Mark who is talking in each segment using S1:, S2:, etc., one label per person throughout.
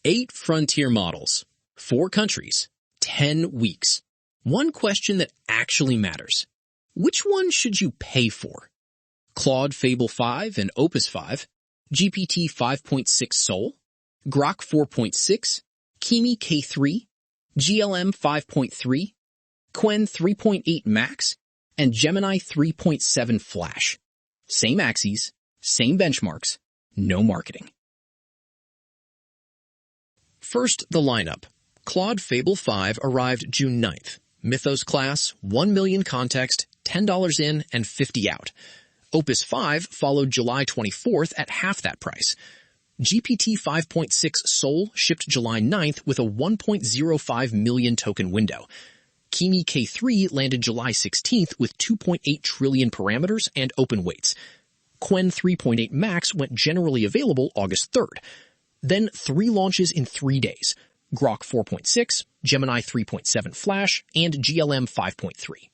S1: 8 frontier models, 4 countries, 10 weeks. One question that actually matters. Which one should you pay for? Claude Fable 5 and Opus 5, GPT-5.6 Sol, Grok 4.6, Kimi K3, GLM 5.3, Qwen 3.8 Max, and Gemini 3.7 Flash. Same axes, same benchmarks, no marketing. First, the lineup. Claude Fable 5 arrived June 9th. Mythos class, 1 million context, $10 in and $50 out. Opus 5 followed July 24th at half that price. GPT 5.6 Sol shipped July 9th with a 1.05 million token window. Kimi K3 landed July 16th with 2.8 trillion parameters and open weights. Qwen 3.8 Max went generally available August 3rd. Then 3 launches in 3 days. Grok 4.6, Gemini 3.7 Flash, and GLM 5.3.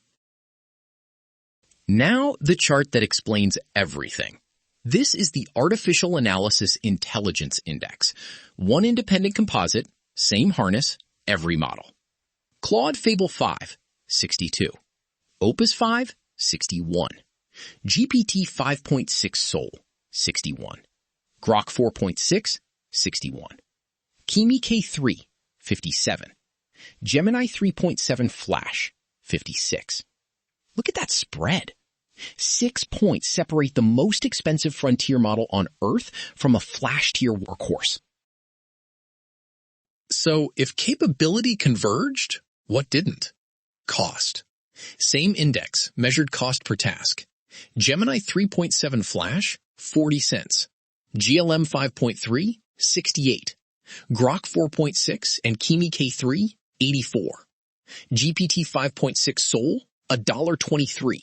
S1: Now the chart that explains everything. This is the Artificial Analysis Intelligence Index. One independent composite, same harness, every model. Claude Fable 5, 62. Opus 5, 61. GPT 5.6 Sol, 61. Grok 4.6, 61. Kimi K3, 57. Gemini 3.7 Flash, 56. Look at that spread. 6 points separate the most expensive frontier model on Earth from a Flash tier workhorse. So if capability converged, what didn't? Cost. Same index, measured cost per task. Gemini 3.7 Flash, 40 cents. GLM 5.3, 68. Grok 4.6 and Kimi K3, 84. GPT 5.6 Sol, $1.23.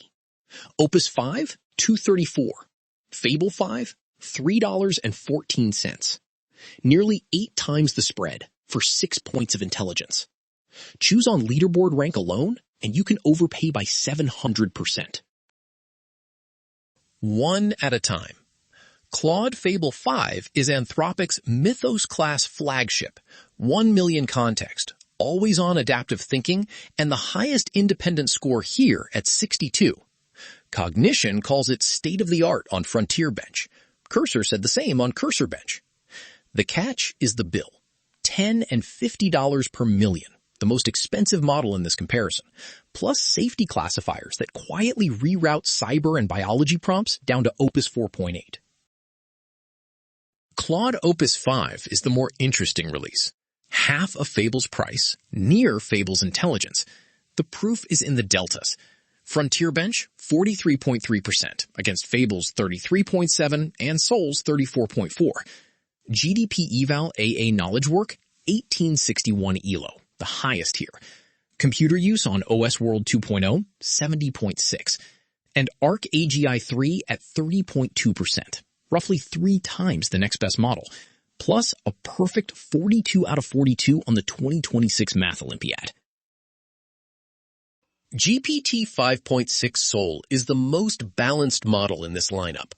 S1: Opus 5, $2.34. Fable 5, $3.14. Nearly 8 times the spread for 6 points of intelligence. Choose on leaderboard rank alone, and you can overpay by 700%. One at a time. Claude Fable 5 is Anthropic's Mythos-class flagship, 1 million context, always-on adaptive thinking, and the highest independent score here at 62. Cognition calls it state-of-the-art on Frontier Bench. Cursor said the same on Cursor Bench. The catch is the bill, $10 and $50 per million, the most expensive model in this comparison, plus safety classifiers that quietly reroute cyber and biology prompts down to Opus 4.8. Claude Opus 5 is the more interesting release. Half of Fable's price, near Fable's intelligence. The proof is in the deltas. Frontier Bench, 43.3% against Fable's 33.7 and Sol's 34.4. GDPval-AA knowledge work, 1861 ELO, the highest here. Computer use on OS World 2.0, 70.6. And Arc AGI 3 at 30.2%. Roughly 3 times the next best model, plus a perfect 42 out of 42 on the 2026 Math Olympiad. GPT 5.6 Sol is the most balanced model in this lineup.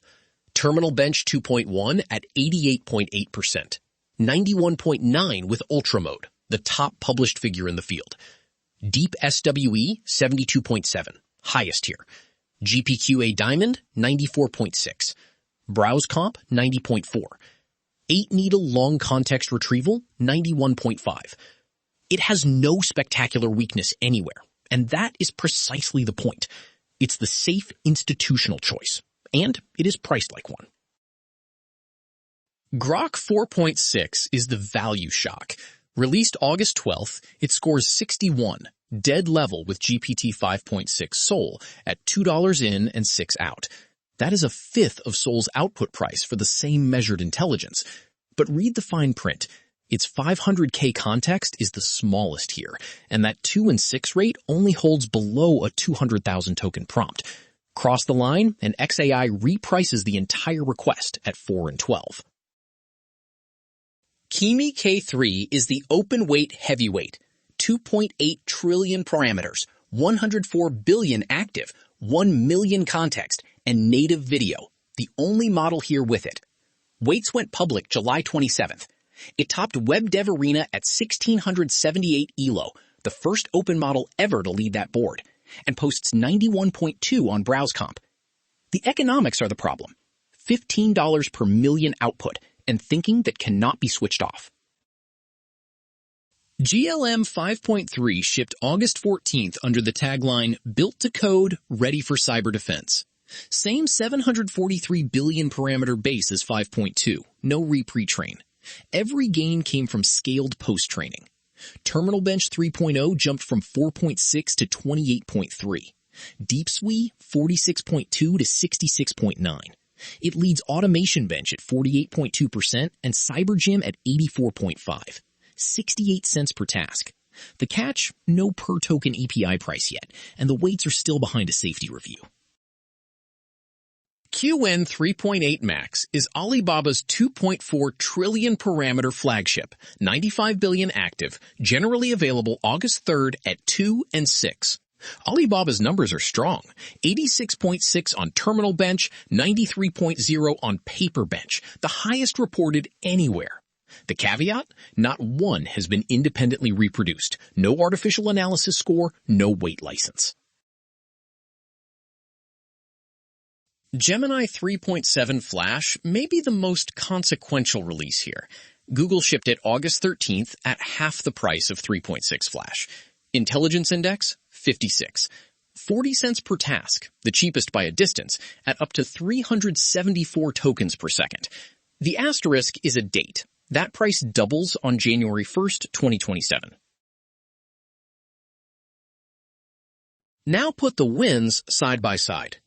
S1: Terminal Bench 2.1 at 88.8%, 91.9 with Ultra Mode, the top published figure in the field. Deep SWE 72.7, highest here. GPQA Diamond 94.6. Browse Comp, 90.4. 8-needle long context retrieval, 91.5. It has no spectacular weakness anywhere, and that is precisely the point. It's the safe institutional choice, and it is priced like one. Grok 4.6 is the value shock. Released August 12th, it scores 61, dead level with GPT 5.6 Sol at $2 in and $6 out. That is a fifth of Sol's output price for the same measured intelligence. But read the fine print. Its 500K context is the smallest here, and that 2 and 6 rate only holds below a 200,000 token prompt. Cross the line, and XAI reprices the entire request at 4 and 12. Kimi K3 is the open weight heavyweight, 2.8 trillion parameters, 104 billion active, 1 million context, and native video, the only model here with it. Weights went public July 27th. It topped Web Dev Arena at 1,678 ELO, the first open model ever to lead that board, and posts 91.2 on BrowseComp. The economics are the problem. $15 per million output, and thinking that cannot be switched off. GLM 5.3 shipped August 14th under the tagline, Built to Code, Ready for Cyber Defense. Same 743 billion parameter base as 5.2, no re-pre-train. Every gain came from scaled post-training. Terminal Bench 3.0 jumped from 4.6 to 28.3. Deep Swe 46.2 to 66.9. It leads Automation Bench at 48.2% and CyberGym at 84.5. 68 cents per task. The catch, no per token API price yet, and the weights are still behind a safety review. Qwen 3.8 Max is Alibaba's 2.4 trillion parameter flagship, 95 billion active, generally available August 3rd at 2 and 6. Alibaba's numbers are strong, 86.6 on Terminal Bench, 93.0 on Paper Bench, the highest reported anywhere. The caveat? Not one has been independently reproduced. No artificial analysis score, no weight license. Gemini 3.7 Flash may be the most consequential release here. Google shipped it August 13th at half the price of 3.6 Flash. Intelligence Index, 56. 40 cents per task, the cheapest by a distance, at up to 374 tokens per second. The asterisk is a date. That price doubles on January 1st, 2027. Now put the wins side by side.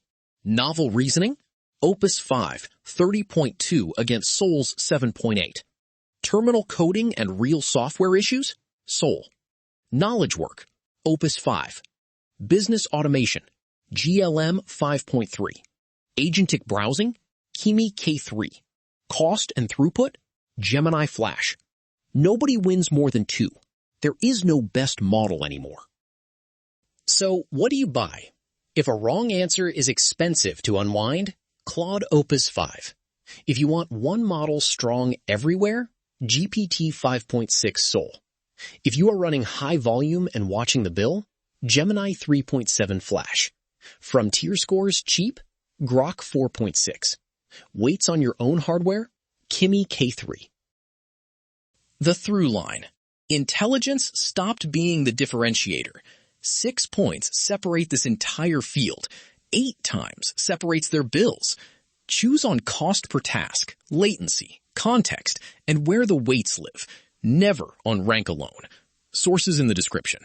S1: Novel reasoning, Opus 5, 30.2 against Sol's 7.8. Terminal coding and real software issues, Sol. Knowledge work, Opus 5. Business automation, GLM 5.3. Agentic browsing, Kimi K3. Cost and throughput, Gemini Flash. Nobody wins more than 2. There is no best model anymore. So what do you buy? If a wrong answer is expensive to unwind, Claude Opus 5. If you want one model strong everywhere, GPT-5.6 Sol. If you are running high volume and watching the bill, Gemini 3.7 Flash. Frontier scores cheap, Grok 4.6. Weights on your own hardware, Kimi K3. The through line. Intelligence stopped being the differentiator. 6 points separate this entire field. 8 times separates their bills. Choose on cost per task, latency, context, and where the weights live. Never on rank alone. Sources in the description.